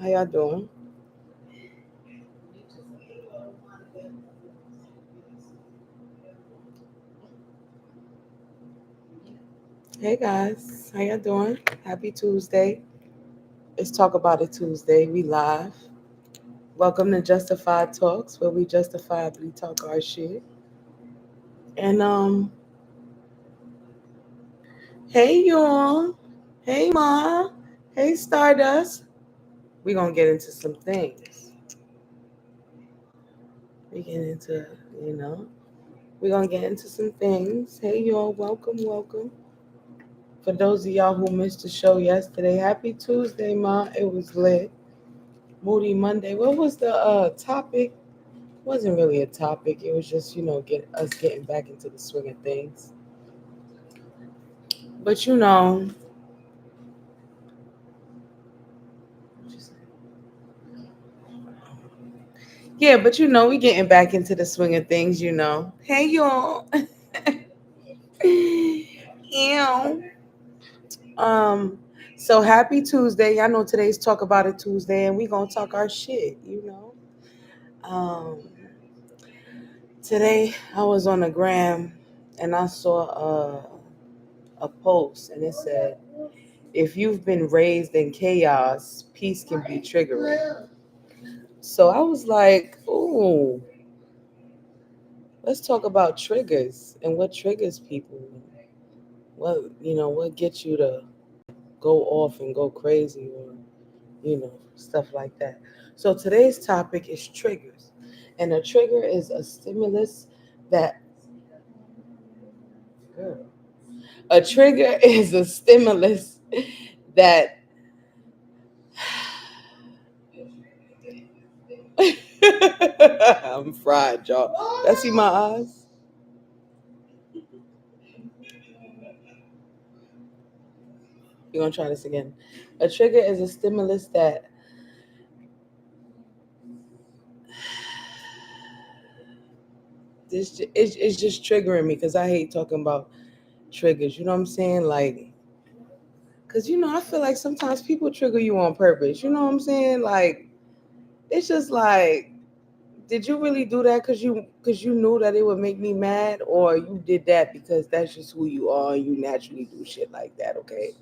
How y'all doing? Hey guys, how y'all doing? Happy Tuesday. It's Talk About It Tuesday. We live. Welcome to Justified Talks, where we justifiably talk our shit. And hey y'all. Hey Ma. Hey Stardust. We're gonna get into some things. We get into, you know, we're gonna get into some things. Hey y'all, welcome. For those of y'all who missed the show yesterday, happy Tuesday, Ma. It was lit. Moody Monday. What was the topic? It wasn't really a topic. It was just, get us getting back into the swing of things. But we getting back into the swing of things. Hey y'all. Ew. Um, so happy Tuesday. Y'all know today's Talk About It Tuesday, and we gonna talk our shit. Um, Today I was on the gram and I saw a post and it said, if you've been raised in chaos, peace can be triggering. So I was like, ooh, let's talk about triggers and what triggers people. What gets you to go off and go crazy or, stuff like that. So today's topic is triggers. And a trigger is a stimulus that, a trigger is a stimulus that I'm fried, y'all. Y'all see my eyes? We're gonna try this again. A trigger is a stimulus that it's just triggering me because I hate talking about triggers. You know what I'm saying? Like, because I feel like sometimes people trigger you on purpose. You know what I'm saying? Like, it's just like, did you really do that because you knew that it would make me mad, or you did that because that's just who you are and you naturally do shit like that? Okay,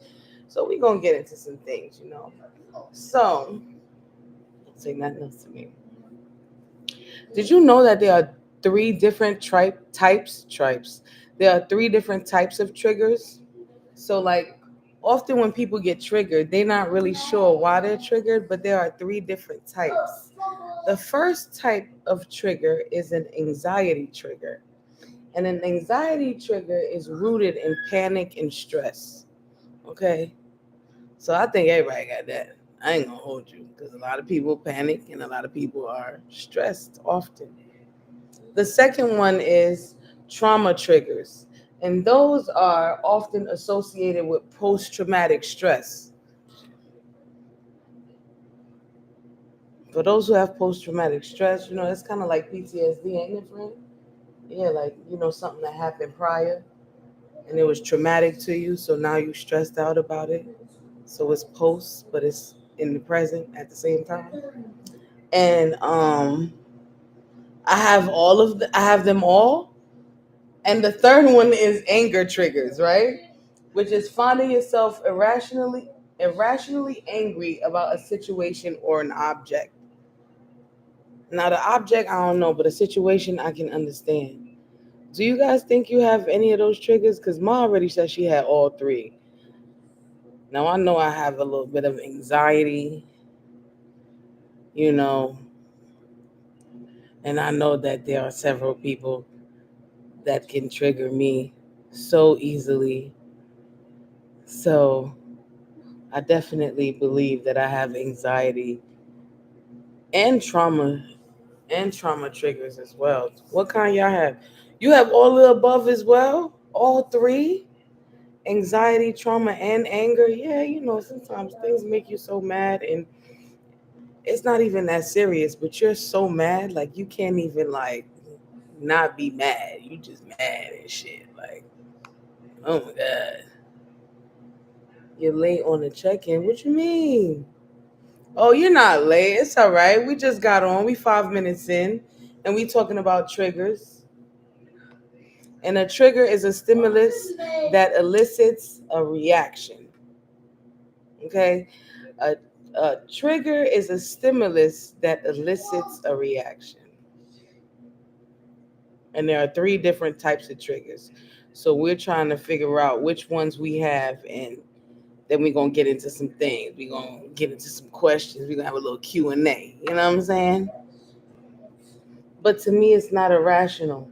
so we gonna get into some things. So, don't say nothing else to me. Did you know that there are three different types? There are three different types of triggers. So, like, often when people get triggered, they're not really sure why they're triggered, but there are three different types. The first type of trigger is an anxiety trigger. And an anxiety trigger is rooted in panic and stress. Okay? So I think everybody got that. I ain't gonna hold you because a lot of people panic and a lot of people are stressed often. The second one is trauma triggers, and those are often associated with post traumatic stress. For those who have post traumatic stress, it's kind of like PTSD, ain't it, friend? Yeah, like, something that happened prior and it was traumatic to you, so now you stressed out about it. So it's post, but it's in the present at the same time. And I have them all. And the third one is anger triggers, right? Which is finding yourself irrationally angry about a situation or an object. Now the object I don't know, but a situation I can understand. Do you guys think you have any of those triggers? Because Ma already said she had all three. Now I know I have a little bit of anxiety, you know, and I know that there are several people that can trigger me so easily. So I definitely believe that I have anxiety and trauma triggers as well. What kind y'all have? You have all the above as well? All three? Anxiety, trauma, and anger? Yeah, sometimes things make you so mad and it's not even that serious, but you're so mad, like you can't even like not be mad. You just mad and shit. Like, oh my god. You're late on the check-in. What you mean? Oh, you're not late. It's all right. We just got on. We 5 minutes in, and we talking about triggers. And a trigger is a stimulus that elicits a reaction. Okay, a, a trigger is a stimulus that elicits a reaction. And there are three different types of triggers. So we're trying to figure out which ones we have, and then we're gonna get into some things. We're gonna get into some questions. We're gonna have a little Q&A. You know what I'm saying? But to me, it's not irrational.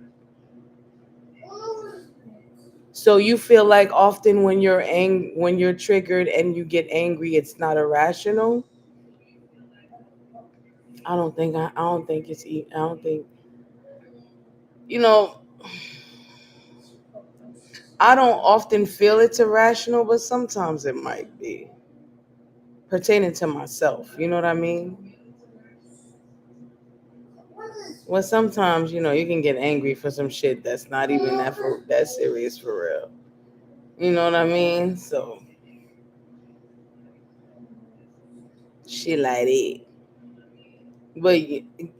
So you feel like often when when you're triggered and you get angry, it's not irrational. I don't think I don't think you know. I don't often feel it's irrational, but sometimes it might be pertaining to myself. You know what I mean? Well, sometimes you can get angry for some shit that's not even that serious for real. You know what I mean? So shit like it. But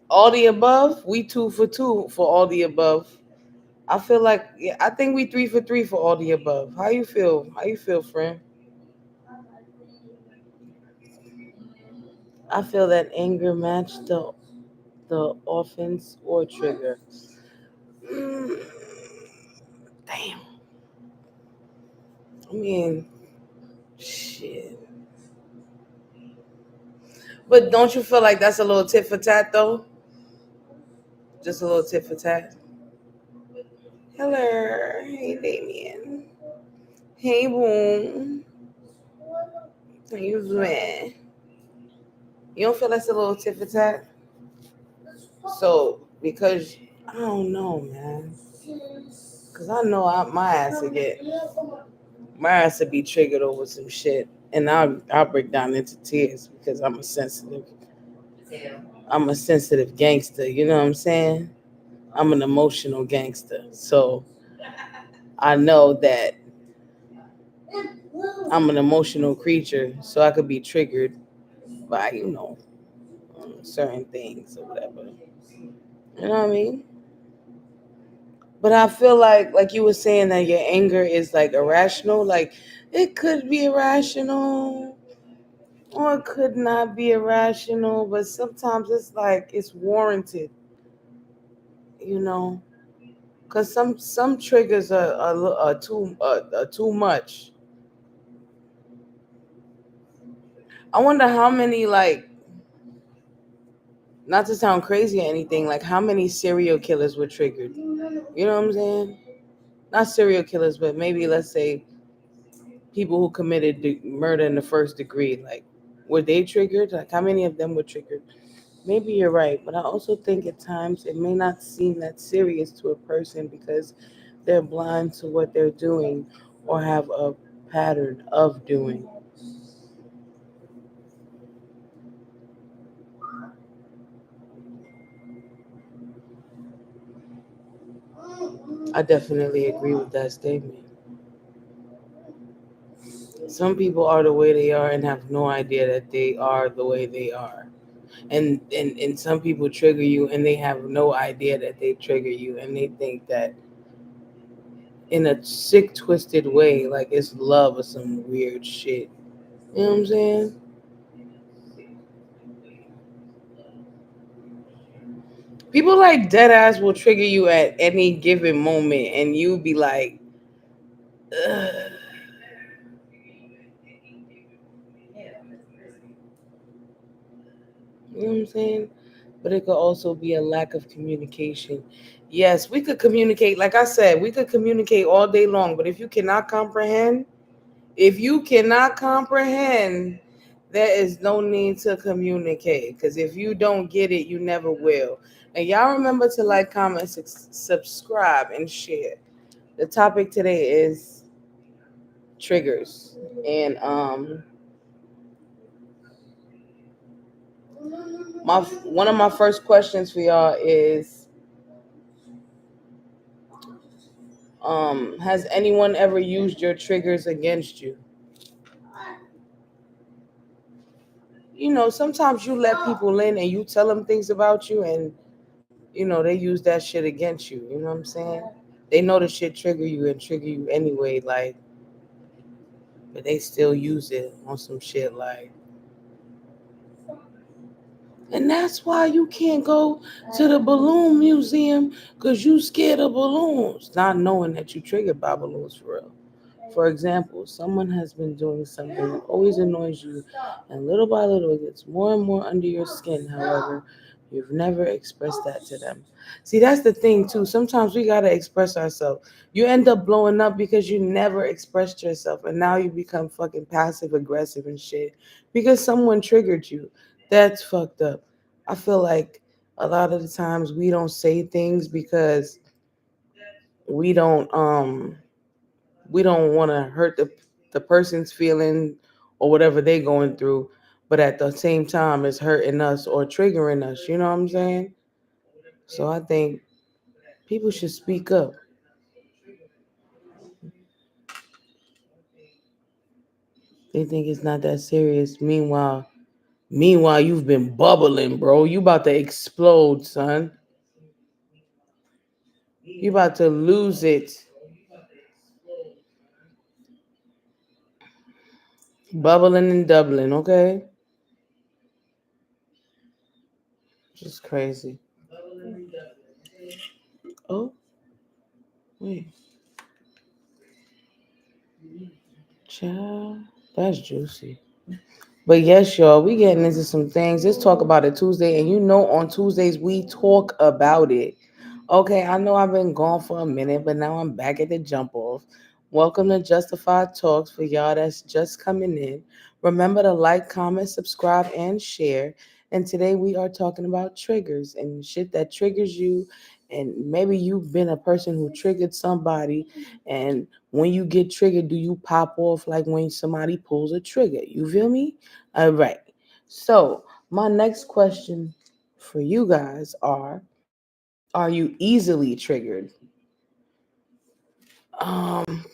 all the above, we 2 for 2 for all the above. I feel like yeah, I think we 3 for 3 for all the above. How you feel? How you feel, friend? I feel that anger matched the offense or trigger. Mm, damn. I mean, shit. But don't you feel like that's a little tit for tat though? Just a little tit for tat. Hello, hey Damien. Hey Boom. How you doing? You don't feel that's a little tit for tat? So because I don't know, man. Cause I know my ass would be triggered over some shit, and I'll break down into tears because I'm a sensitive gangster. You know what I'm saying? I'm an emotional gangster, so I know that I'm an emotional creature, so I could be triggered by certain things or whatever. You know what I mean? But I feel like you were saying that your anger is like irrational. Like it could be irrational or it could not be irrational, but sometimes it's like it's warranted, you know, because some triggers are too much. I wonder how many not to sound crazy or anything, like how many serial killers were triggered. You know what I'm saying? Not serial killers, but maybe let's say people who committed murder in the first degree. Like, were they triggered? Like, how many of them were triggered? Maybe you're right, but I also think at times it may not seem that serious to a person because they're blind to what they're doing or have a pattern of doing. I definitely agree with that statement. Some people are the way they are and have no idea that they are the way they are. And some people trigger you and they have no idea that they trigger you and they think that in a sick, twisted way, like it's love or some weird shit. You know what I'm saying? People like dead ass will trigger you at any given moment, and you be like, ugh. You know what I'm saying? But it could also be a lack of communication. Yes, we could communicate. Like I said, we could communicate all day long, but if you cannot comprehend, there is no need to communicate. Because if you don't get it, you never will. And y'all remember to like, comment, subscribe, and share. The topic today is triggers. And my one of my first questions for y'all is has anyone ever used your triggers against you? sometimes you let people in and you tell them things about you, and they use that shit against you. You know what I'm saying? They know the shit trigger you and trigger you anyway, like, but they still use it on some shit like. And that's why you can't go to the balloon museum because you scared of balloons, not knowing that you triggered by balloons for real. For example, someone has been doing something that always annoys you, and little by little it gets more and more under your skin. However, you've never expressed that to them. See, that's the thing, too. Sometimes we got to express ourselves. You end up blowing up because you never expressed yourself, and now you become fucking passive aggressive and shit because someone triggered you. That's fucked up. I feel like a lot of the times we don't say things because we don't um we don't want to hurt the person's feeling or whatever they going through, but at the same time it's hurting us or triggering us. You know what I'm saying? So I think people should speak up. They think it's not that serious. Meanwhile, you've been bubbling, bro. You about to explode, son. You about to lose it. Bubbling and doubling, okay? Just crazy. Oh, wait. Child, that's juicy. But yes, y'all, we getting into some things. Let's talk about it Tuesday. And on Tuesdays we talk about it. Okay, I know I've been gone for a minute, but now I'm back at the jump off. Welcome to Justified Talks for y'all that's just coming in. Remember to like, comment, subscribe, and share. And today we are talking about triggers and shit that triggers you. And maybe you've been a person who triggered somebody. And when you get triggered, do you pop off like when somebody pulls a trigger? You feel me? All right. So, my next question for you guys are you easily triggered? Um,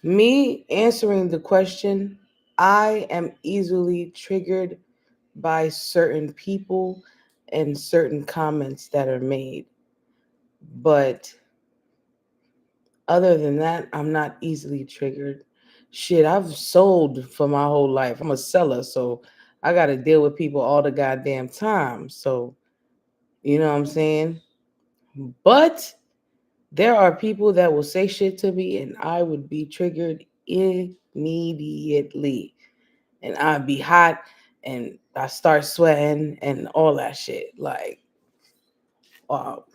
Me answering the question, I am easily triggered by certain people and certain comments that are made. But other than that, I'm not easily triggered. Shit, I've sold for my whole life. I'm a seller, so I got to deal with people all the goddamn time. So, you know what I'm saying? But there are people that will say shit to me and I would be triggered immediately. And I'd be hot and I start sweating and all that shit. Like, wow.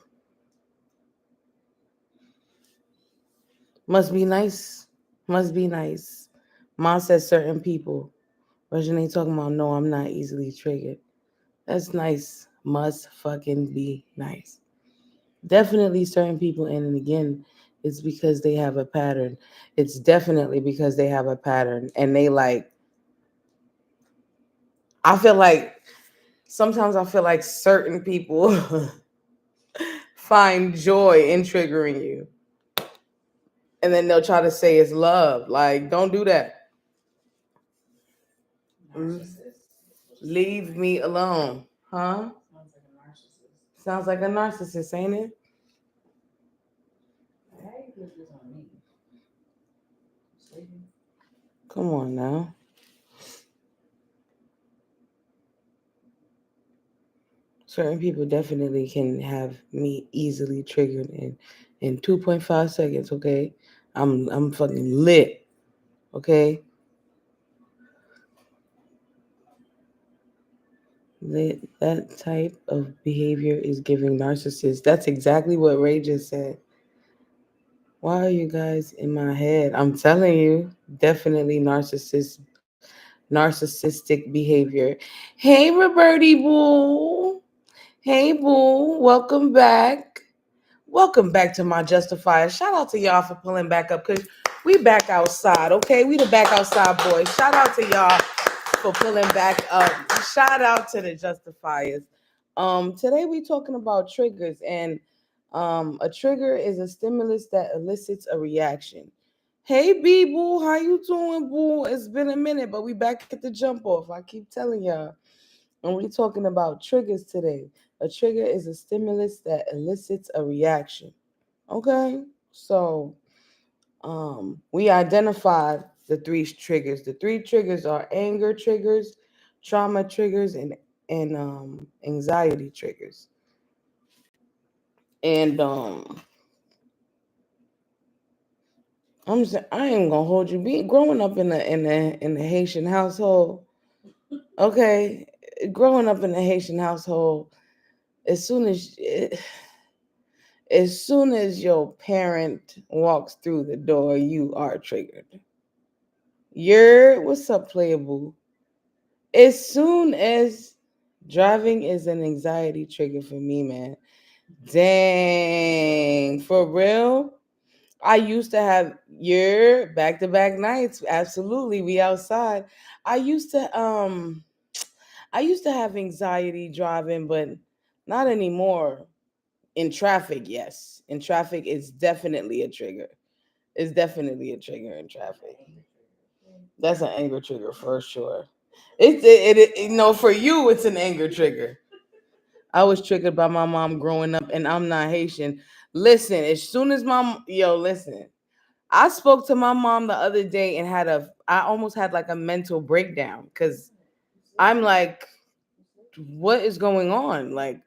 Must be nice. Must be nice. Mom says certain people. Regina talking about, no, I'm not easily triggered. That's nice. Must fucking be nice. Definitely certain people, and again, it's because they have a pattern. It's definitely because they have a pattern. And they like, I feel like, sometimes I feel like certain people find joy in triggering you. And then they'll try to say it's love. Like, don't do that. Mm. Leave me alone. Huh? Sounds like a narcissist, ain't it? Come on now. Certain people definitely can have me easily triggered in 2.5 seconds, okay? I'm fucking lit, okay? That type of behavior is giving narcissist. That's exactly what Ray just said. Why are you guys in my head? I'm telling you, definitely narcissistic behavior. Hey, Roberty Boo. Hey, Boo. Welcome back. Welcome back to my Justifier. Shout out to y'all for pulling back up because we back outside, okay? We the back outside boys. Shout out to y'all for pulling back up. Shout out to the Justifiers. Today we talking about triggers, and a trigger is a stimulus that elicits a reaction. Hey B Boo, how you doing, Boo? It's been a minute, but we back at the jump off. I keep telling y'all. And we talking about triggers today. A trigger is a stimulus that elicits a reaction. Okay? So we identified the three triggers. The three triggers are anger triggers, trauma triggers, and anxiety triggers. And I ain't gonna hold you. Be growing up in the Haitian household, okay? Growing up in the Haitian household, as soon as your parent walks through the door, you are triggered. You're what's up, playable? As soon as driving is an anxiety trigger for me, man. Dang, for real. I used to have your back to back nights. Absolutely, we outside. I used to I used to have anxiety driving, but not anymore. In traffic, yes. In traffic, it's definitely a trigger. It's definitely a trigger in traffic. That's an anger trigger for sure. For you, it's an anger trigger. I was triggered by my mom growing up, and I'm not Haitian. Listen, as soon as listen. I spoke to my mom the other day and I almost had like a mental breakdown because I'm like, what is going on? Like,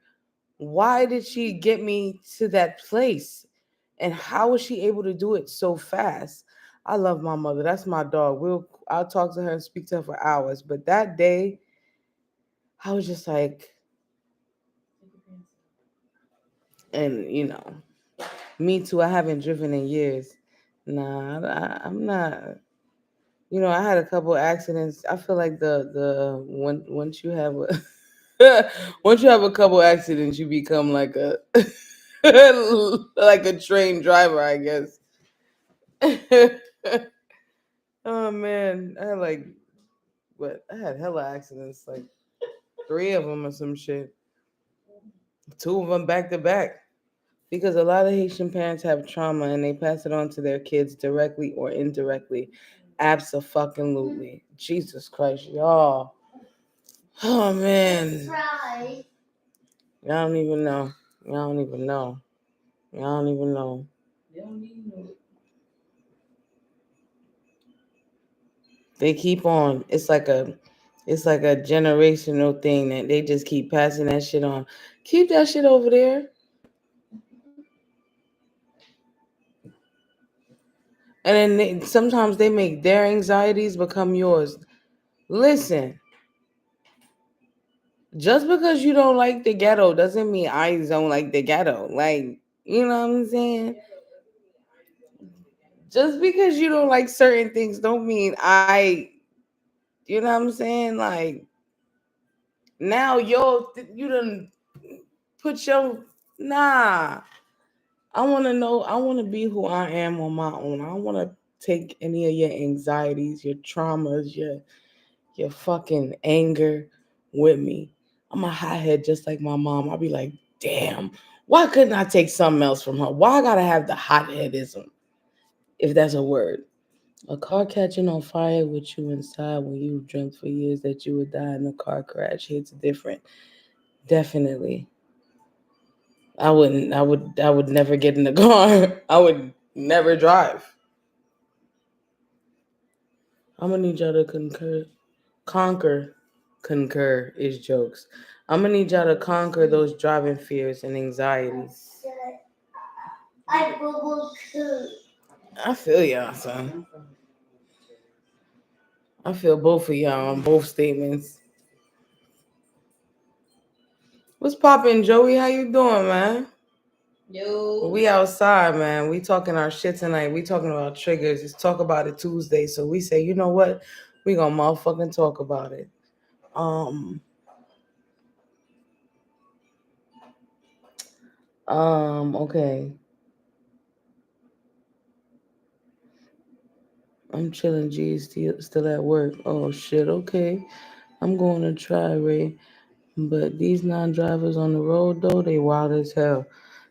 why did she get me to that place? And how was she able to do it so fast? I love my mother. That's my dog. I'll talk to her and speak to her for hours. But that day, I was just like, and me too. I haven't driven in years. Nah, I'm not. I had a couple accidents. I feel like the when once you have once you have a couple accidents, you become like a like a trained driver, I guess. Oh man, I had I had hella accidents, like three of them or some shit. Two of them back to back. Because a lot of Haitian parents have trauma and they pass it on to their kids directly or indirectly. Absolutely. Jesus Christ, y'all. Oh man. Y'all don't even know. Y'all don't even know. Y'all don't even know. They keep on. It's like a generational thing that they just keep passing that shit on. Keep that shit over there. And then sometimes they make their anxieties become yours. Listen, just because you don't like the ghetto doesn't mean I don't like the ghetto. Like, you know what I'm saying? Just because you don't like certain things don't mean you know what I'm saying? Like, now you done put your, nah. I want to be who I am on my own. I don't want to take any of your anxieties, your traumas, your fucking anger with me. I'm a hothead just like my mom. I'll be like, damn, why couldn't I take something else from her? Why I gotta have the hotheadism, if that's a word? A car catching on fire with you inside when you dreamt for years that you would die in a car crash hits different. Definitely. I wouldn't. I would never get in the car. I would never drive. I'm gonna need y'all to concur is jokes. I'm gonna need y'all to conquer those driving fears and anxieties. I feel y'all, son. I feel both of y'all on both statements. What's poppin', Joey? How you doing, man? Yo. We outside, man. We talking our shit tonight. We talking about triggers. It's Talk About It Tuesday. So we say, you know what? We gonna motherfucking talk about it. Um, okay. I'm chilling, G. Still at work. Oh shit, okay. I'm going to try, Ray. But these non-drivers on the road though, they wild as hell.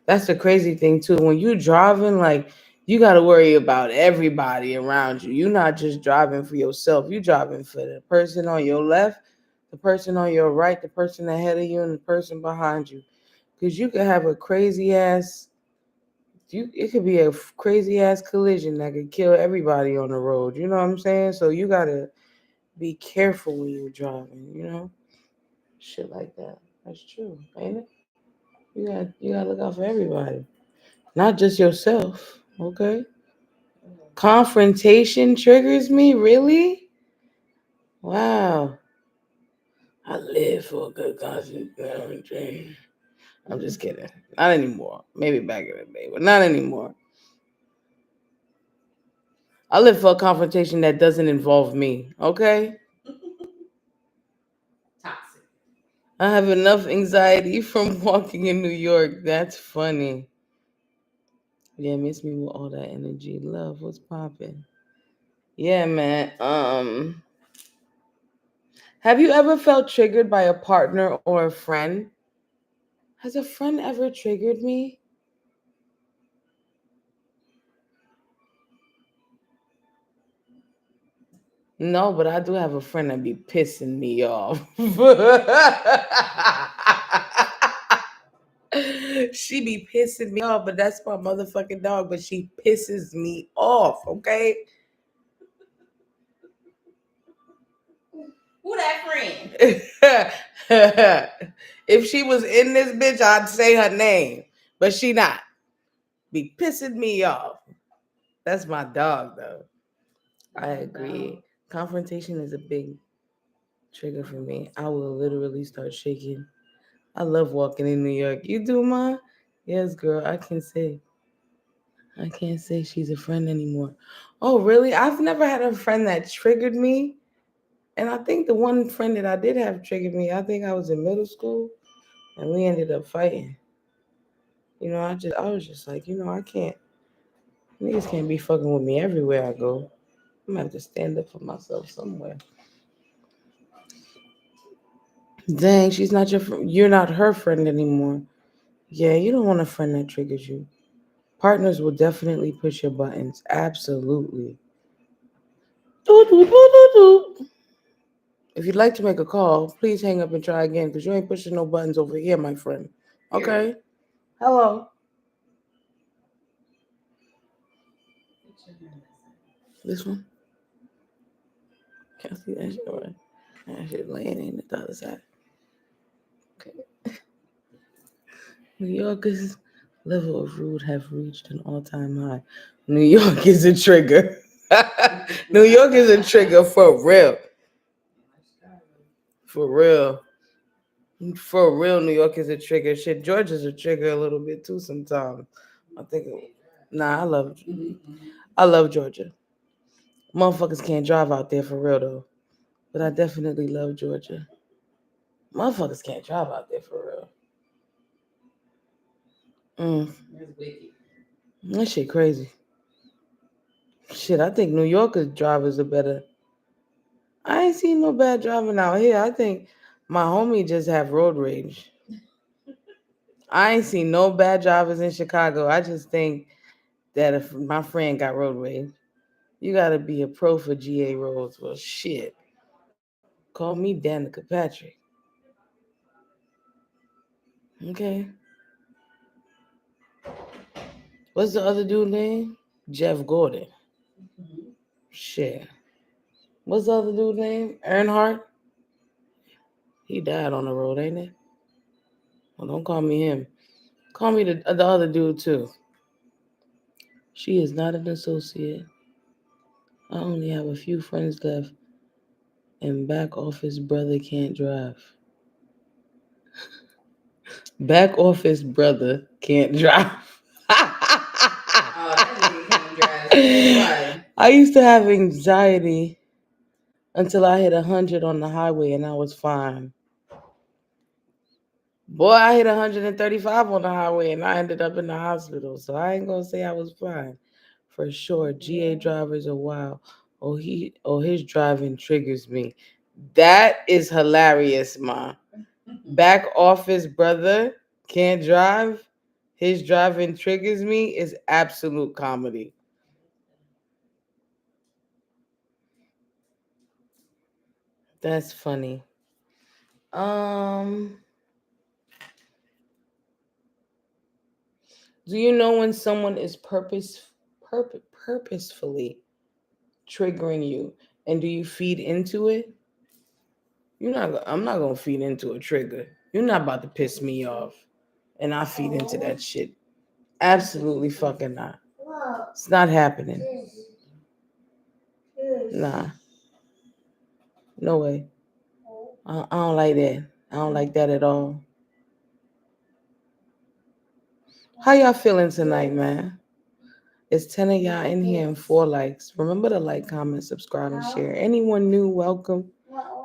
That's the crazy thing too. When you driving, like You got to worry about everybody around you. You're not just driving for yourself. You're driving for the person on your left, the person on your right, the person ahead of you, and the person behind you. Because you could have a crazy ass, it could be a crazy ass collision that could kill everybody on the road. You know what I'm saying? So you got to be careful when you're driving, Shit like that. That's true, ain't it? You gotta look out for everybody, not just yourself. Okay. Confrontation triggers me, really? Wow. I live for a good confrontation. I'm just kidding. Not anymore. Maybe back in the day, but not anymore. I live for a confrontation that doesn't involve me. Okay. Toxic. I have enough anxiety from walking in New York. That's funny. Yeah, miss me with all that energy. Love, what's popping? Yeah, man. Have you ever felt triggered by a partner or a friend? Has a friend ever triggered me? No, but I do have a friend that be pissing me off. She be pissing me off, but that's my motherfucking dog. But she pisses me off, okay? Who that friend? If she was in this bitch, I'd say her name, but she not. Be pissing me off. That's my dog, though. I agree. Confrontation is a big trigger for me. I will literally start shaking. I love walking in New York. You do, Ma? Yes, girl. I can't say she's a friend anymore. Oh, really? I've never had a friend that triggered me. And I think the one friend that I did have triggered me, I think I was in middle school and we ended up fighting. I was just like, I can't, niggas can't be fucking with me everywhere I go. I'm gonna have to stand up for myself somewhere. Dang, she's not your friend. You're not her friend anymore. Yeah, you don't want a friend that triggers you. Partners will definitely push your buttons. Absolutely. Doo, doo, doo, doo, doo. If you'd like to make a call, please hang up and try again because you ain't pushing no buttons over here, my friend. Okay? Hello. This one? Can't see that shit, right? That shit laying in the other side. Okay. New Yorkers' level of rude have reached an all-time high. New York is a trigger. New York is a trigger for real. For real. For real, New York is a trigger. Shit, Georgia's a trigger a little bit too sometimes. I think. Nah, I love Georgia. Motherfuckers can't drive out there for real though. But I definitely love Georgia. Motherfuckers can't drive out there for real. That's wicked. That shit crazy. Shit, I think New Yorkers drivers are better. I ain't seen no bad driving out here. I think my homie just have road rage. I ain't seen no bad drivers in Chicago. I just think that if my friend got road rage, you gotta be a pro for GA roads. Well, shit. Call me Danica Patrick. Okay. What's the other dude name? Jeff Gordon. Shit. What's the other dude name? Earnhardt? He died on the road, ain't it? Well, don't call me him. Call me the other dude too. She is not an associate. I only have a few friends left, and back office brother can't drive. Back office brother can't drive. Oh, that nigga can't drive. Why? I used to have anxiety until I hit 100 on the highway and I was fine. Boy, I hit 135 on the highway and I ended up in the hospital. So I ain't gonna say I was fine. For sure. GA drivers are wild. His driving triggers me. That is hilarious, ma. Back office brother can't drive. His driving triggers me is absolute comedy. That's funny. Um, do you know when someone is purposefully triggering you, and do you feed into it? You're not. I'm not gonna feed into a trigger. You're not about to piss me off, and I feed into that shit. Absolutely fucking not. It's not happening. Nah, no way. I don't like that. I don't like that at all. How y'all feeling tonight, man? It's 10 of y'all in here and 4 likes. Remember to like, comment, subscribe, and share. Anyone new, welcome.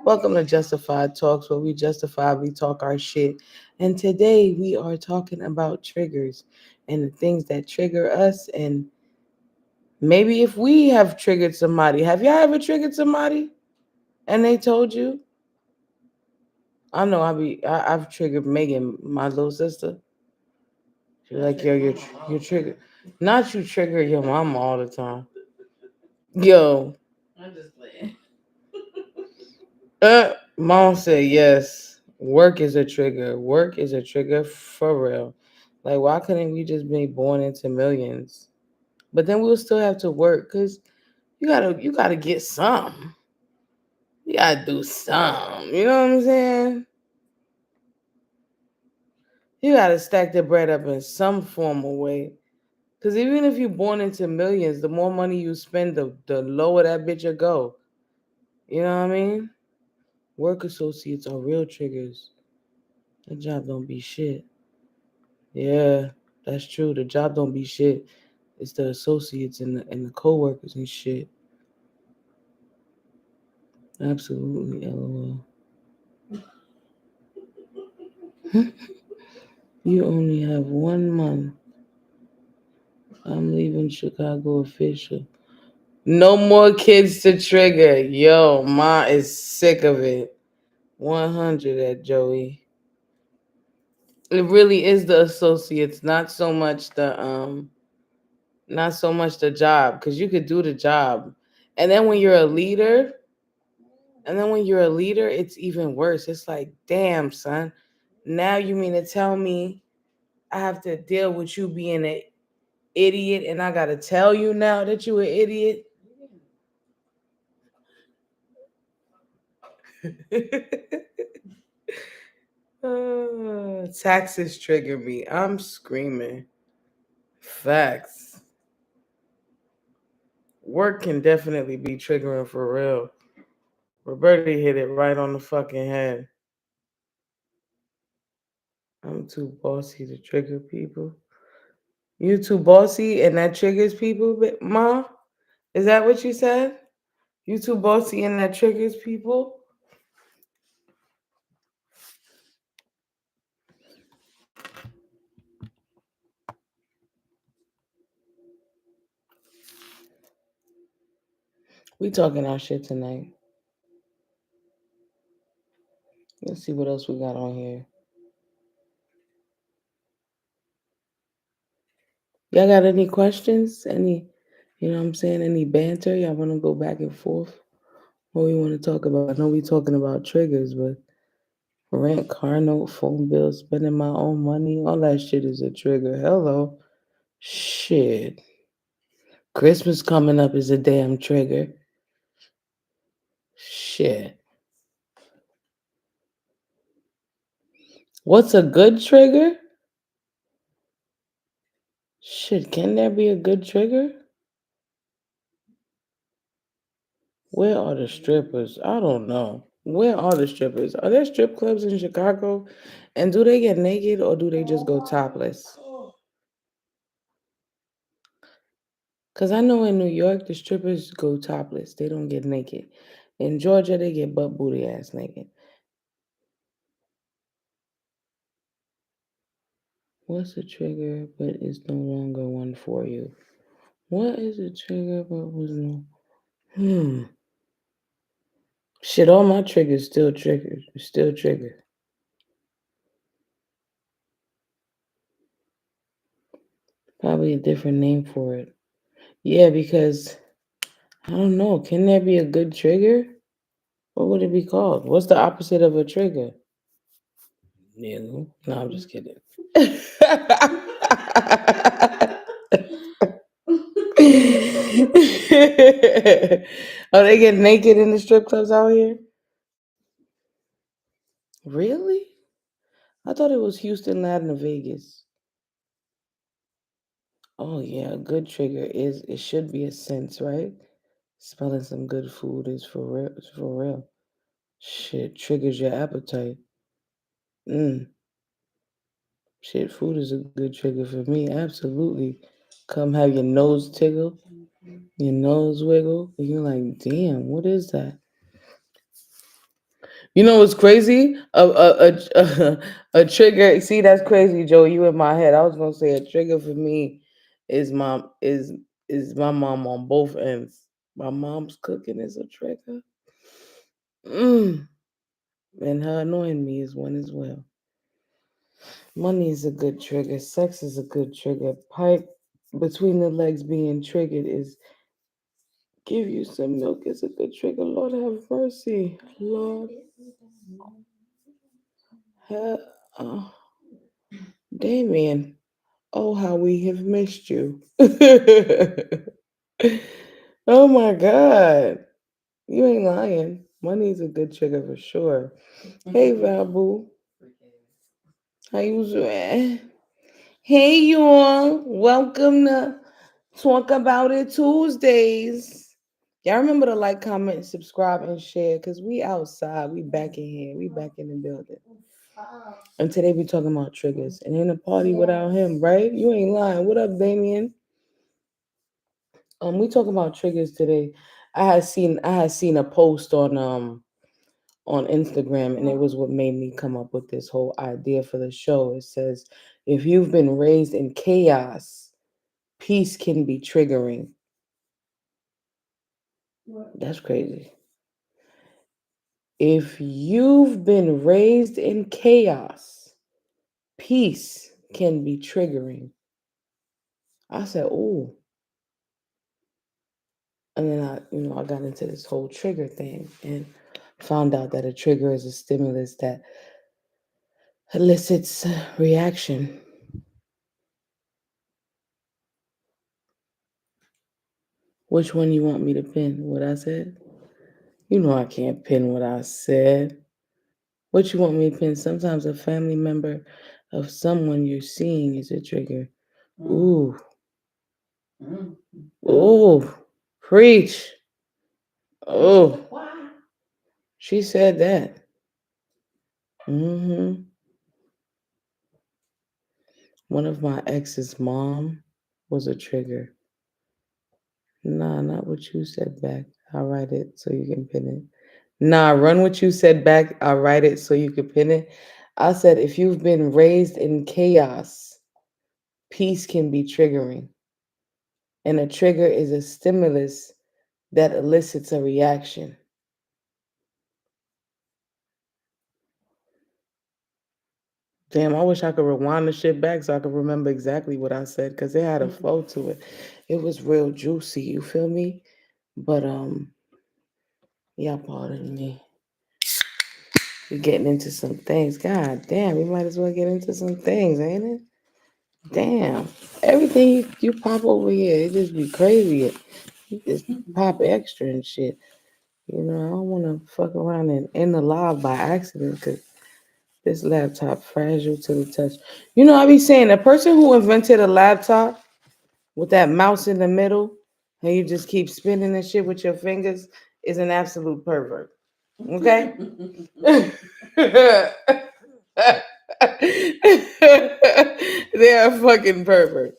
Welcome to Justified Talks, where we justifiably talk our shit. And today we are talking about triggers and the things that trigger us. And maybe if we have triggered somebody, have y'all ever triggered somebody and they told you? I know I've triggered Megan, my little sister. She's like, yo, you're triggered. Not you trigger your mama all the time. Yo, I'm just playing. Mom said yes. Work is a trigger. Work is a trigger for real. Like, why couldn't we just be born into millions? But then we'll still have to work because you gotta get some. You gotta do some. You know what I'm saying? You gotta stack the bread up in some formal way. Because even if you're born into millions, the more money you spend, the lower that bitch will go. You know what I mean? Work associates are real triggers. That job don't be shit. Yeah, that's true. The job don't be shit. It's the associates and the co-workers and shit. Absolutely, lol. You only have 1 month. I'm leaving Chicago official. No more kids to trigger. Yo, Ma is sick of it. 100 at Joey. It really is the associates, not so much the job, because you could do the job. And then when you're a leader, it's even worse. It's like, damn, son. Now you mean to tell me I have to deal with you being an idiot and I gotta tell you now that you an idiot? Taxes trigger me. I'm screaming. Facts. Work can definitely be triggering for real. Roberta hit it right on the fucking head. I'm too bossy to trigger people. You too bossy and that triggers people, Ma? Is that what you said? You too bossy and that triggers people? We talking our shit tonight. Let's see what else we got on here. Y'all got any questions? You know what I'm saying? Any banter? Y'all want to go back and forth? What we want to talk about? I know we talking about triggers, but rent, car note, phone bill, spending my own money, all that shit is a trigger. Hello. Shit. Christmas coming up is a damn trigger. Shit. What's a good trigger? Shit, can there be a good trigger? Where are the strippers? I don't know. Where are the strippers? Are there strip clubs in Chicago? And do they get naked or do they just go topless? Because I know in New York, the strippers go topless. They don't get naked. In Georgia, they get butt booty ass naked. What's a trigger but is no longer one for you? What is a trigger but was no? Shit, all my triggers still triggered. Still triggered. Probably a different name for it. Yeah, because I don't know. Can there be a good trigger? What would it be called? What's the opposite of a trigger? Nigga. No, I'm just kidding. Oh, they get naked in the strip clubs out here? Really? I thought it was Houston, Latin, Vegas. Oh yeah, a good trigger is it should be a sense, right? Smelling some good food is for real. It's for real. Shit triggers your appetite. Mm. Shit, food is a good trigger for me. Absolutely. Come have your nose tickle, your nose wiggle, and you're like, damn, what is that? You know what's crazy? A trigger. See, that's crazy, Joe. You in my head. I was gonna say a trigger for me is my mom on both ends. My mom's cooking is a trigger. Mm. And her annoying me is one as well. Money is a good trigger. Sex is a good trigger. Pipe between the legs being triggered is give you some milk is a good trigger. Lord have mercy. Lord have Damien. Oh, how we have missed you. Oh my God. You ain't lying. Money's a good trigger for sure. Hey, Vabu. How you doing? Hey, y'all. Welcome to Talk About It Tuesdays. Y'all remember to like, comment, subscribe, and share because we outside. We back in here. We back in the building. And today we talking about triggers. And ain't a party without him, right? You ain't lying. What up, Damien? We talking about triggers today. I had seen a post on Instagram, and it was what made me come up with this whole idea for the show. It says, if you've been raised in chaos, peace can be triggering. That's crazy. If you've been raised in chaos, peace can be triggering. I said, oh, and then I got into this whole trigger thing and found out that a trigger is a stimulus that elicits reaction. Which one you want me to pin? What I said? You know I can't pin what I said. What you want me to pin? Sometimes a family member of someone you're seeing is a trigger. Ooh. Ooh. Preach. Oh. She said that. Mm-hmm. One of my ex's mom was a trigger. Nah, not what you said back. I'll write it so you can pin it. Nah, run what you said back. I'll write it so you can pin it. I said, if you've been raised in chaos, peace can be triggering. And a trigger is a stimulus that elicits a reaction. Damn, I wish I could rewind the shit back so I could remember exactly what I said because it had a flow to it. It was real juicy, you feel me? But yeah, pardon me. We're getting into some things. God damn, we might as well get into some things, ain't it? Damn. Everything you pop over here, it just be crazy. You just pop extra and shit. You know, I don't want to fuck around and end the live by accident because this laptop fragile to the touch. You know, I be saying the person who invented a laptop with that mouse in the middle and you just keep spinning the shit with your fingers is an absolute pervert. Okay? They're a fucking pervert.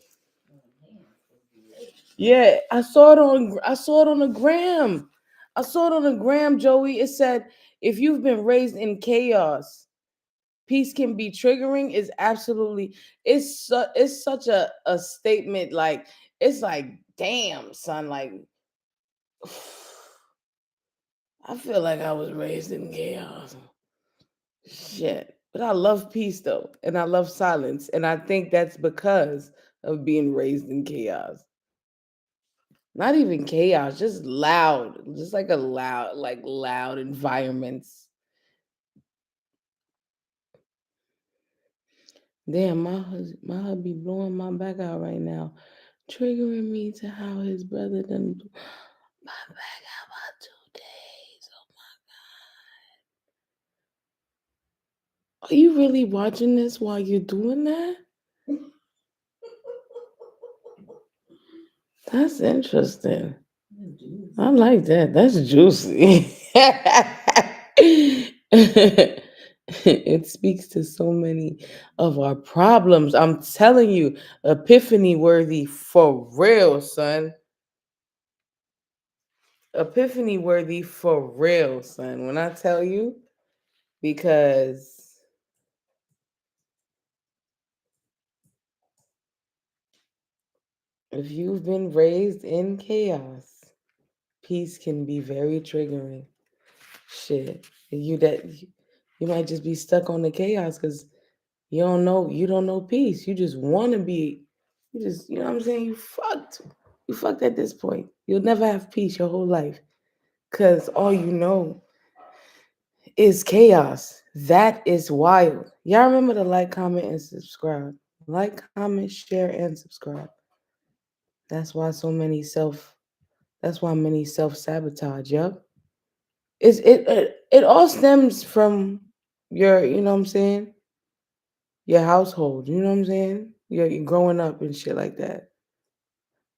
Yeah, I saw it on the gram. I saw it on the gram, Joey. It said if you've been raised in chaos, peace can be triggering is absolutely it's such a statement like it's like damn son like I feel like I was raised in chaos. Shit. But I love peace though, and I love silence, and I think that's because of being raised in chaos. Not even chaos, just loud, just like a loud, like loud environments. Damn, my hubby blowing my back out right now, triggering me to how his brother done blew my back out about 2 days. Are you really watching this while you're doing that? That's interesting. I like that. That's juicy. It speaks to so many of our problems. I'm telling you, epiphany worthy for real, son. Epiphany worthy for real, son. When I tell you, because if you've been raised in chaos, peace can be very triggering. Shit, you might just be stuck on the chaos because you don't know peace. You just want to be, you know what I'm saying. You fucked at this point. You'll never have peace your whole life because all you know is chaos. That is wild. Y'all remember to like, comment, and subscribe. Like, comment, share, and subscribe. That's why so many self. That's why many self sabotage. Yup. It all stems from your, you know what I'm saying, your household. You know what I'm saying. You're growing up and shit like that.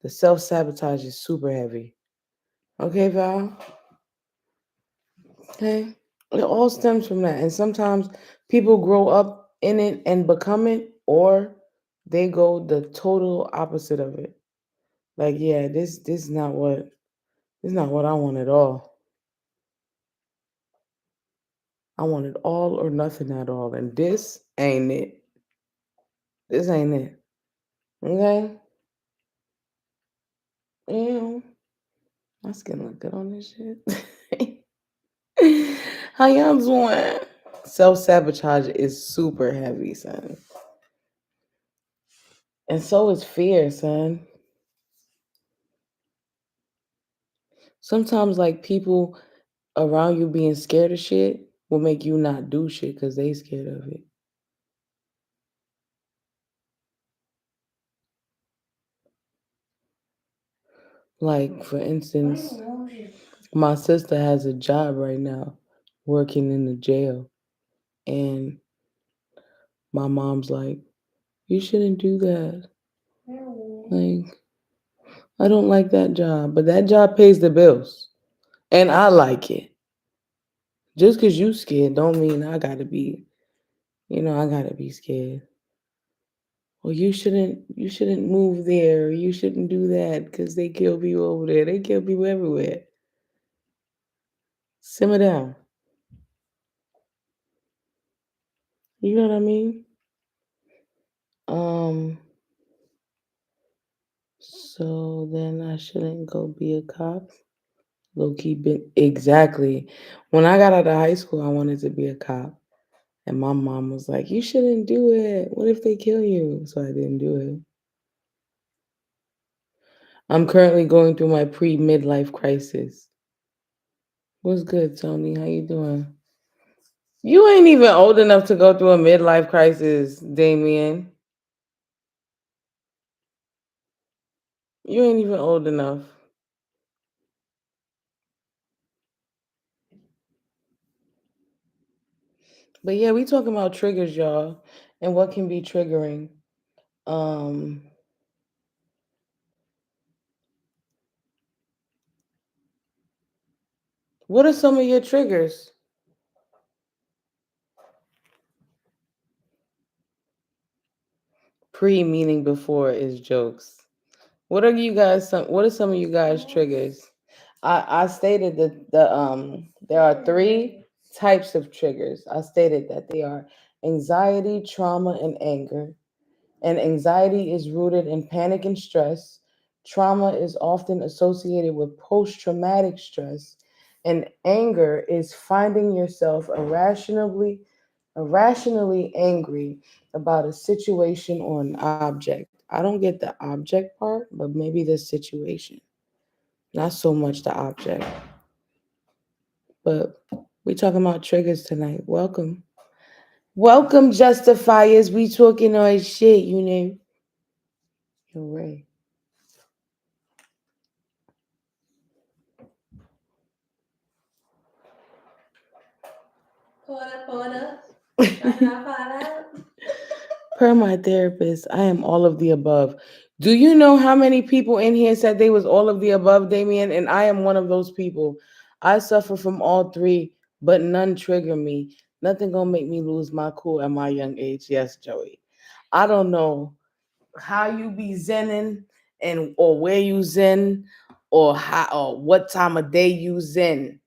The self sabotage is super heavy. Okay, Val. Okay. It all stems from that, and sometimes people grow up in it and become it, or they go the total opposite of it. Like, yeah, this is not what I want at all. I want it all or nothing at all, and this ain't it. This ain't it. Okay. Yeah, my skin look good on this shit. How y'all doing? Self sabotage is super heavy, son. And so is fear, son. Sometimes, like, people around you being scared of shit will make you not do shit because they scared of it. Like, for instance, my sister has a job right now working in the jail. And my mom's like, you shouldn't do that. Like, I don't like that job, but that job pays the bills. And I like it. Just because you scared don't mean I gotta be scared. Well, you shouldn't move there. You shouldn't do that because they kill people over there. They kill people everywhere. Simmer down. You know what I mean? Um, so then I shouldn't go be a cop. Low key been exactly. When I got out of high school, I wanted to be a cop. And my mom was like, you shouldn't do it. What if they kill you? So I didn't do it. I'm currently going through my pre-midlife crisis. What's good, Tony? How you doing? You ain't even old enough to go through a midlife crisis, Damien. You ain't even old enough. But yeah, we talking about triggers, y'all, and what can be triggering. Um, what are some of your triggers? Pre meaning before is jokes. What are some of you guys triggers? I stated that there are three types of triggers. I stated that they are anxiety, trauma, and anger. And anxiety is rooted in panic and stress. Trauma is often associated with post traumatic stress. And anger is finding yourself irrationally angry about a situation or an object. I don't get the object part, but maybe the situation. Not so much the object. But we talking about triggers tonight. Welcome. Welcome, justifiers. We talking our shit, you know. You're right. Porter. Trying to find out. Per my therapist, I am all of the above. Do you know how many people in here said they was all of the above, Damien? And I am one of those people. I suffer from all three, but none trigger me. Nothing gonna make me lose my cool at my young age. Yes, Joey. I don't know how you be zenning and or where you zen or how or what time of day you zen,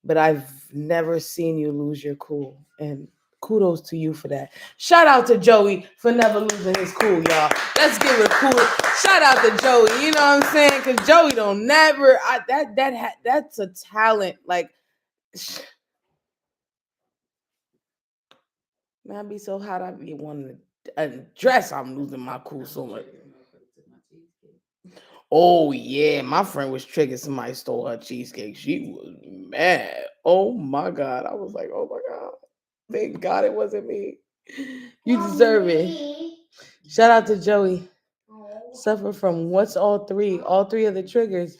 but I've never seen you lose your cool. And kudos to you for that. Shout out to Joey for never losing his cool, y'all. Let's give it a cool shout out to Joey. You know what I'm saying? Because Joey don't never. That's a talent. Like, man, I be so hot. I be wanting to dress. I'm losing my cool so much. Oh yeah, my friend was triggered. Somebody stole her cheesecake. She was mad. Oh my god. I was like, oh my god. Thank God it wasn't me. You deserve it. Shout out to Joey. Suffer from what's all three? All three of the triggers.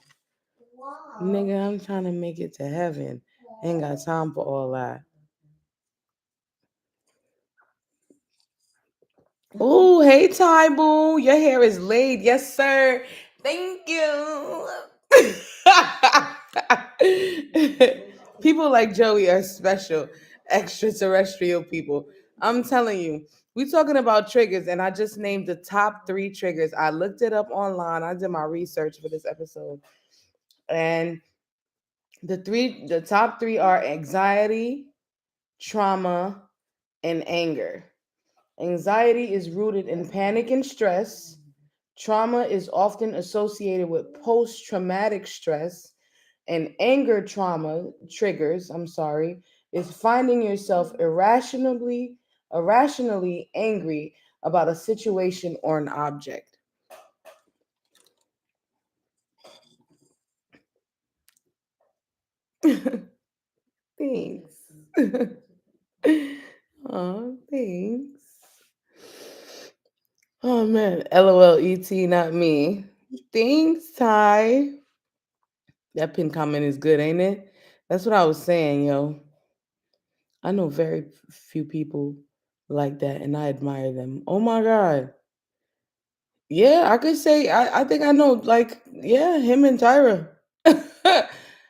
Nigga, I'm trying to make it to heaven. Ain't got time for all that. Oh, hey Ty Boo. Your hair is laid. Yes, sir. Thank you. People like Joey are special, extraterrestrial people. I'm telling you, we're talking about triggers, and I just named the top three triggers. I looked it up online. I did my research for this episode, and the top three are anxiety, trauma, and anger. Anxiety is rooted in panic and stress. Trauma is often associated with post traumatic stress, and anger trauma triggers, is finding yourself irrationally angry about a situation or an object. Thanks. Oh, thanks. Oh man, LOL ET, not me. Thanks, Ty. That pin comment is good, ain't it? That's what I was saying, yo. I know very few people like that, and I admire them. Oh my god. Yeah, I could say I think I know. Like, yeah, him and Tyra.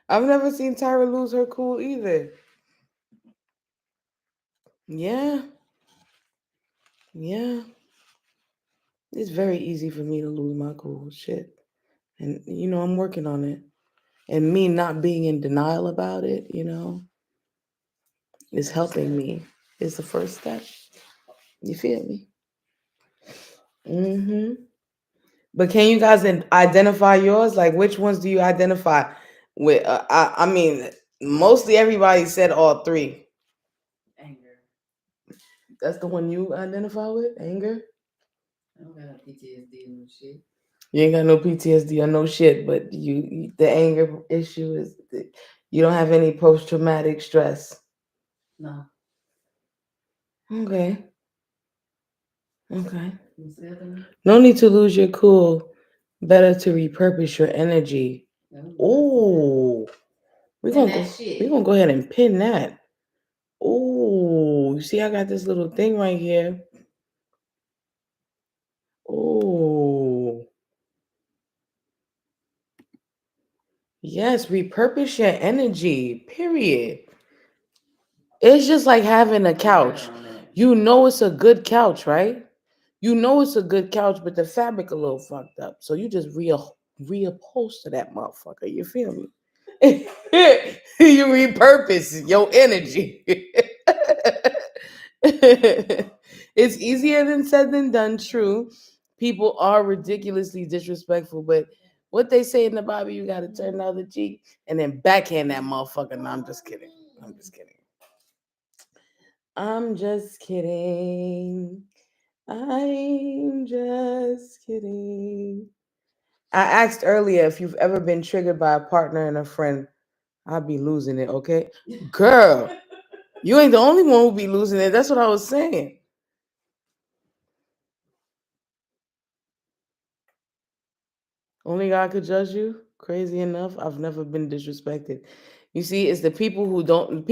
I've never seen Tyra lose her cool either. Yeah, yeah. It's very easy for me to lose my cool shit, and I'm working on it. And me not being in denial about it, is helping me. Is the first step. You feel me? Mm-hmm. But can you guys identify yours? Like, which ones do you identify with? I mean, mostly everybody said all three. Anger. That's the one you identify with? Anger? I don't got no PTSD and shit. You ain't got no PTSD or no shit, but the anger issue is you don't have any post traumatic stress. No. Okay. Okay. No need to lose your cool. Better to repurpose your energy. Oh, we're gonna go ahead and pin that. Oh, you see, I got this little thing right here. Oh, yes, repurpose your energy. Period. It's just like having a couch. You know it's a good couch, right? You know it's a good couch, but the fabric a little fucked up. So you just reupholster that motherfucker. You feel me? You repurpose your energy. It's easier than said than done, true. People are ridiculously disrespectful, but what they say in the Bible, you gotta turn the other cheek and then backhand that motherfucker. No, I'm just kidding. I'm just kidding. I'm just kidding. I'm just kidding. I asked earlier if you've ever been triggered by a partner and a friend. I'll be losing it, okay? Girl, you ain't the only one who be losing it. That's what I was saying. Only God could judge you. Crazy enough, I've never been disrespected. You see, it's the people who don't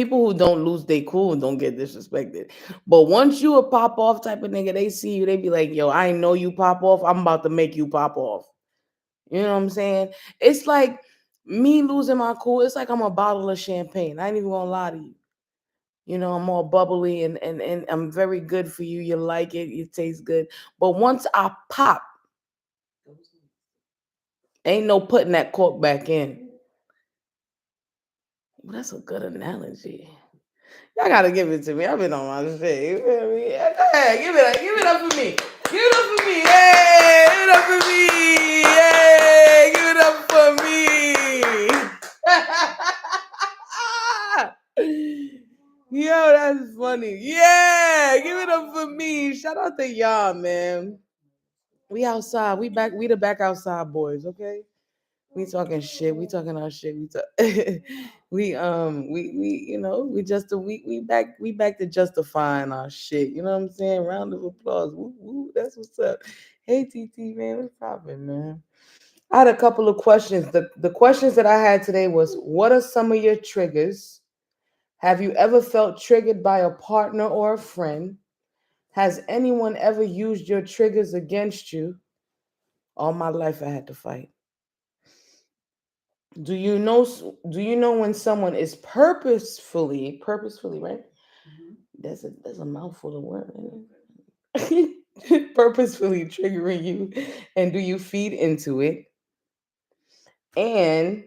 lose they cool and don't get disrespected. But once you a pop off type of nigga, they see you, they be like, yo, I ain't know you pop off. I'm about to make you pop off. You know what I'm saying? It's like me losing my cool. It's like I'm a bottle of champagne. I ain't even gonna lie to you. You know, I'm all bubbly and I'm very good for you. You like it, it tastes good. But once I pop, ain't no putting that cork back in. Well, that's a good analogy. Y'all gotta give it to me. I've been on my shit. You feel me? Yeah, go ahead, give it up for me. Give it up for me. Hey, give it up for me. Hey, give it up for me. Yo, that's funny. Yeah, give it up for me. Shout out to y'all, man. We outside. We back. We the back outside boys. Okay. We talking shit. We talking our shit. We talk. we we just we back to justifying our shit. You know what I'm saying? Round of applause. Woo, woo, that's what's up. Hey TT man, what's poppin', man? I had a couple of questions. The questions that I had today was, what are some of your triggers? Have you ever felt triggered by a partner or a friend? Has anyone ever used your triggers against you? All my life I had to fight. Do you know when someone is purposefully, right? That's a mouthful of word, isn't it? Purposefully triggering you, and do you feed into it? And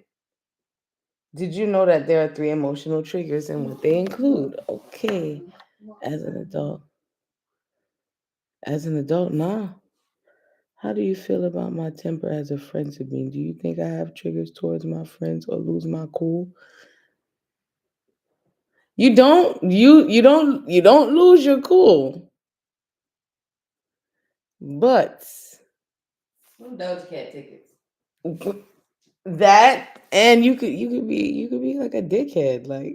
did you know that there are three emotional triggers and what they include? Okay, as an adult. As an adult, nah. How do you feel about my temper as a friend to me? Do you think I have triggers towards my friends or lose my cool? You don't lose your cool. But Them Doja Cat tickets. that, and you could be like a dickhead, like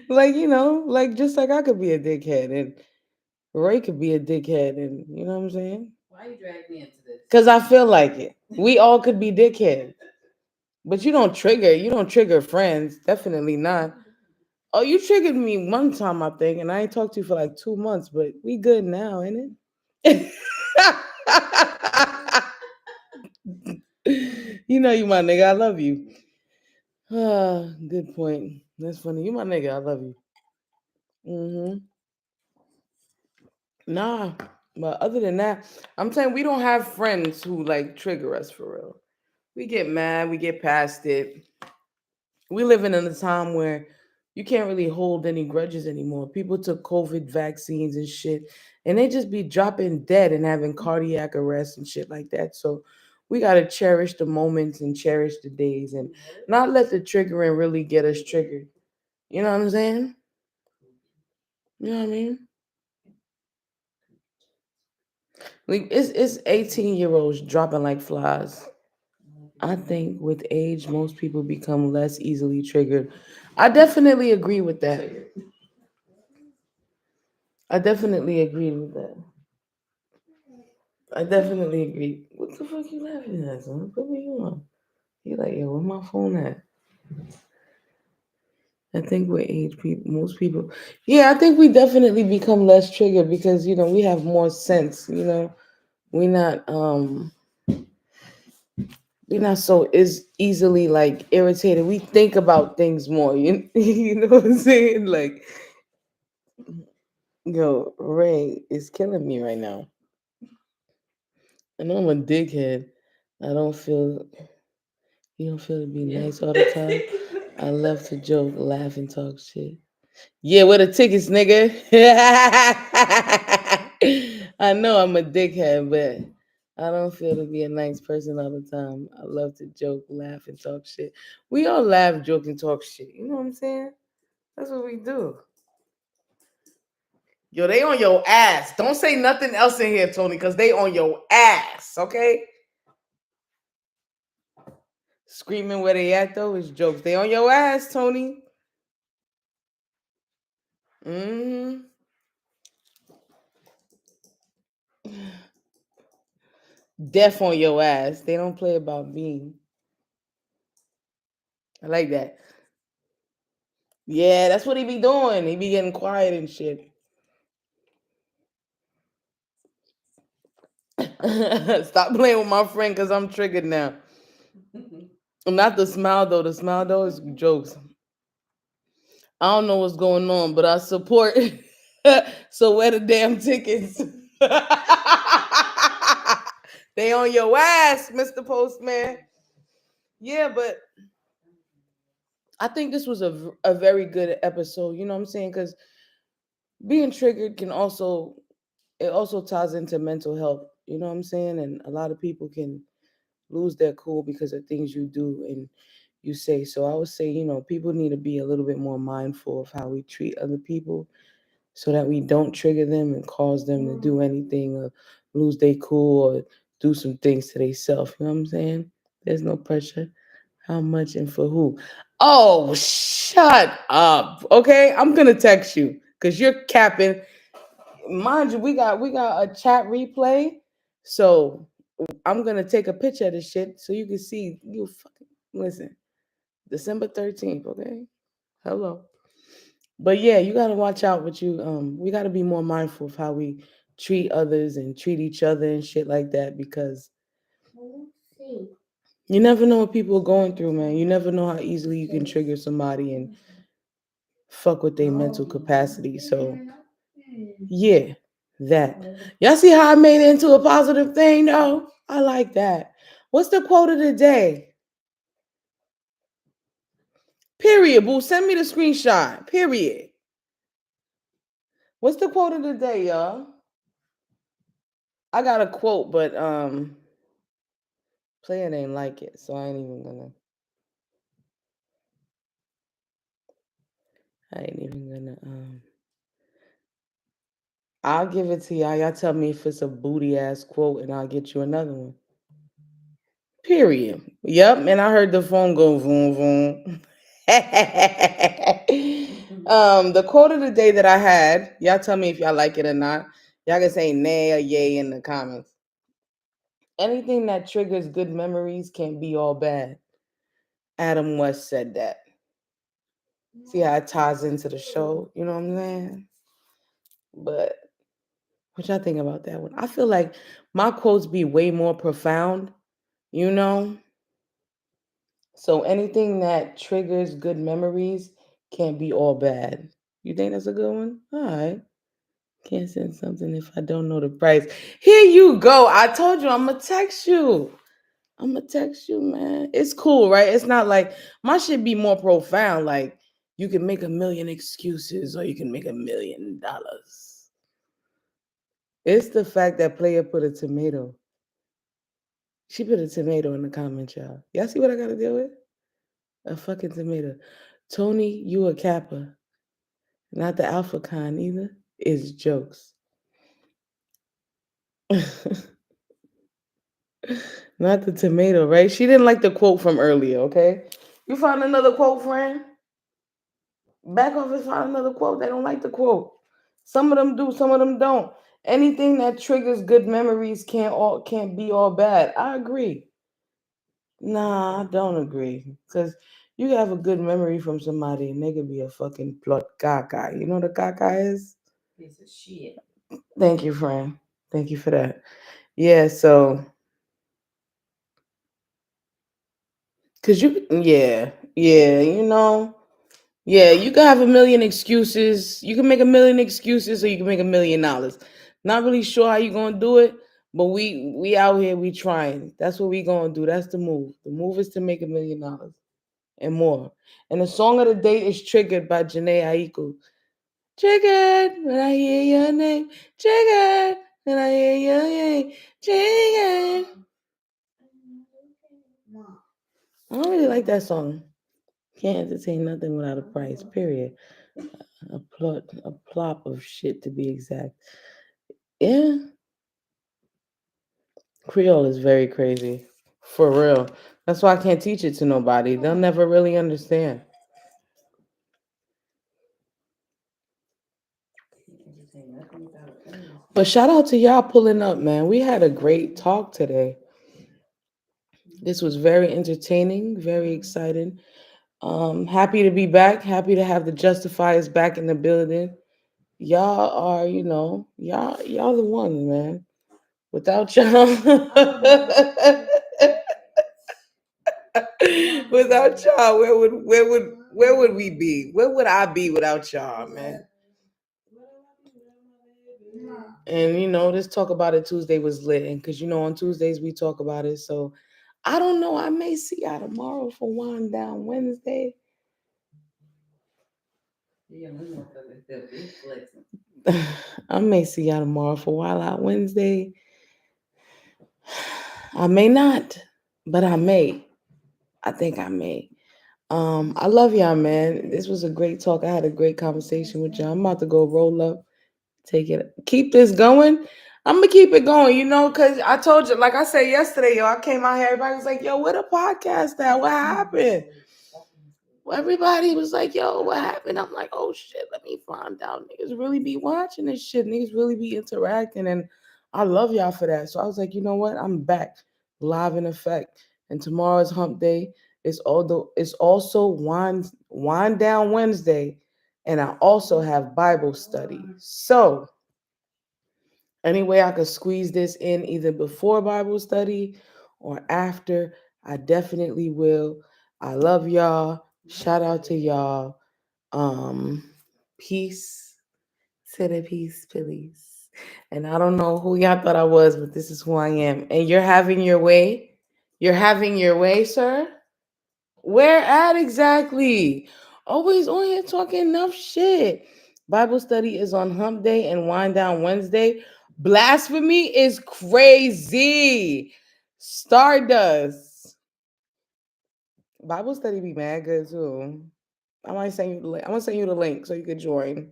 like like just like I could be a dickhead and Ray could be a dickhead, and you know what I'm saying? Why you drag me into this? Because I feel like it. We all could be dickheads. But you don't trigger friends. Definitely not. Oh, you triggered me one time, I think, and I ain't talked to you for like 2 months, but we good now, ain't it? You know you my nigga. I love you. Ah, good point. That's funny. You my nigga. I love you. Hmm. Nah, but other than that, I'm saying we don't have friends who like trigger us for real. We get mad. We get past it. We living in a time where you can't really hold any grudges anymore. People took COVID vaccines and shit, and they just be dropping dead and having cardiac arrest and shit like that. So we gotta cherish the moments and cherish the days and not let the triggering really get us triggered. You know what I'm saying? You know what I mean? Like it's 18-year-olds dropping like flies. I think with age, most people become less easily triggered. I definitely agree with that. I definitely agree with that. I definitely agree. What the fuck you laughing at, son? Put me on. You like, yo, where my phone at? I think with age, people, most people, yeah, I think we definitely become less triggered because we have more sense. We're not we're not so is easily like irritated. We think about things more. You know what I'm saying? Like, yo, Ray is killing me right now. I know I'm a dickhead. I don't feel You don't feel to be nice all the time. I love to joke, laugh, and talk shit. Yeah, where the tickets, nigga? I know I'm a dickhead, but I don't feel to be a nice person all the time. I love to joke, laugh, and talk shit. We all laugh, joke, and talk shit. You know what I'm saying? That's what we do. Yo, they on your ass. Don't say nothing else in here, Tony, because they on your ass, okay? Screaming where they at, though, is jokes. They on your ass, Tony. Mm-hmm. Deaf on your ass. They don't play about me. I like that. Yeah, that's what he be doing. He be getting quiet and shit. Stop playing with my friend because I'm triggered now. Not the smile though. The smile though is jokes. I don't know what's going on, but I support. So where the damn tickets? They on your ass, Mr. Postman. Yeah, but I think this was a very good episode. You know what I'm saying? Because being triggered can also it also ties into mental health. You know what I'm saying? And a lot of people can lose their cool because of things you do and you say. So I would say, people need to be a little bit more mindful of how we treat other people so that we don't trigger them and cause them to do anything or lose their cool or do some things to themselves. You know what I'm saying? There's no pressure. How much and for who? Oh, shut up. Okay, I'm gonna text you because you're capping. Mind you, we got a chat replay. So I'm gonna take a picture of this shit so you can see. You fucking listen. December 13th, okay? Hello. But yeah, you gotta watch out what you we gotta be more mindful of how we treat others and treat each other and shit like that because you never know what people are going through, man. You never know how easily you can trigger somebody and fuck with their mental capacity. So yeah, that. Y'all see how I made it into a positive thing though? I like that. What's the quote of the day? Period, boo. Send me the screenshot. Period. What's the quote of the day, y'all? I got a quote, but player ain't like it, so I ain't even gonna. I ain't even gonna. I'll give it to y'all. Y'all tell me if it's a booty ass quote, and I'll get you another one. Period. Yep, and I heard the phone go boom boom. The quote of the day that I had, y'all tell me if y'all like it or not. Y'all can say nay or yay in the comments. Anything that triggers good memories can't be all bad. Adam West said that. See how it ties into the show, you know what I'm saying? But what y'all think about that one? I feel like my quotes be way more profound, you know? So anything that triggers good memories can't be all bad. You think that's a good one? All right. Can't send something if I don't know the price. Here you go. I told you I'm gonna text you. I'm gonna text you, man. It's cool, right? It's not like my shit be more profound. Like you can make a million excuses or you can make $1,000,000. It's the fact that player put a tomato. She put a tomato in the comment, y'all. Y'all see what I gotta deal with? A fucking tomato. Tony, you a Kappa. Not the Alpha kind either. It's jokes. Not the tomato, right? She didn't like the quote from earlier, okay? You find another quote, friend? Back off and find another quote. They don't like the quote. Some of them do, some of them don't. Anything that triggers good memories can't be all bad. I agree. Nah, I don't agree. Because you can have a good memory from somebody and they could be a fucking plot caca. You know what a caca is? Piece of shit. Thank you, friend. Thank you for that. Yeah, so yeah, yeah, you can have a million excuses. You can make a million excuses or you can make $1,000,000. Not really sure how you gonna do it, but we out here, we trying. That's what we gonna do. That's the move. The move is to make $1,000,000 and more. And the song of the day is Triggered by Janae Aiko. Triggered when I hear your name. Triggered when I hear your name. Triggered. I don't really like that song. Can't entertain nothing without a price, period. a plop of shit to be exact. Yeah, Creole is very crazy. For real. That's why I can't teach it to nobody. They'll never really understand. You can just say nothing without feelings. But shout out to y'all pulling up, man. We had a great talk today. This was very entertaining, very exciting. Happy to be back. Happy to have the Justifiers back in the building. Y'all are, y'all the ones, man. Without y'all, without y'all, where would we be? Where would I be without y'all, man? And this Talk About It Tuesday was lit, and because on Tuesdays we talk about it. So I don't know. I may see y'all tomorrow for Wind Down Wednesday. Yeah, we motherfuckers still big flexing. I may see y'all tomorrow for Wild Out Wednesday. I may not, but I may. I think I may. I love y'all, man. This was a great talk. I had a great conversation with y'all. I'm about to go roll up, take it, keep this going. I'm gonna keep it going, because I told you, like I said yesterday, I came out here, everybody was like, yo, where the podcast at? What happened? Well, everybody was like, yo, what happened? I'm like, oh shit, let me find out. Niggas really be watching this shit. Niggas really be interacting. And I love y'all for that. So I was like, you know what? I'm back, live in effect. And tomorrow's hump day. It's also wind down Wednesday. And I also have Bible study. So any way I could squeeze this in either before Bible study or after, I definitely will. I love y'all. Shout out to y'all. Peace. Say the peace, please. And I don't know who y'all thought I was, but this is who I am. And you're having your way. You're having your way, sir. Where at exactly? Always on here talking enough shit. Bible study is on Hump Day and Wind Down Wednesday. Blasphemy is crazy. Stardust. Bible study be mad good too. I might send you the link. I'm gonna send you the link so you can join.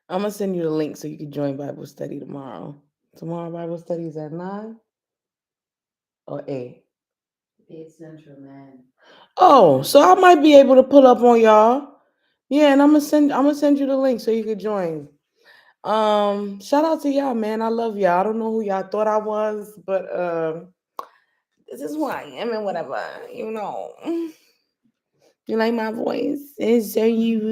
I'm gonna send you the link so you can join Bible study tomorrow. Tomorrow Bible study is at 9 or 8. 8 Central, man. Oh, so I might be able to pull up on y'all. Yeah, and I'm gonna send you the link so you can join. Shout out to y'all, man. I love y'all. I don't know who y'all thought I was, but this is who I am and whatever, You like my voice? Is there you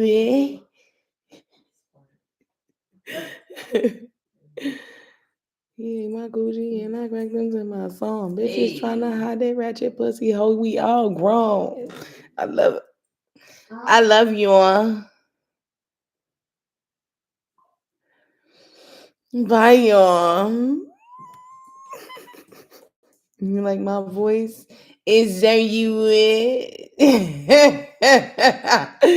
Yeah, my Gucci and I crack them to my song. Bitches trying to hide their ratchet pussy hole. We all grown. I love it. I love you all. Bye, y'all. You like my voice? Is there you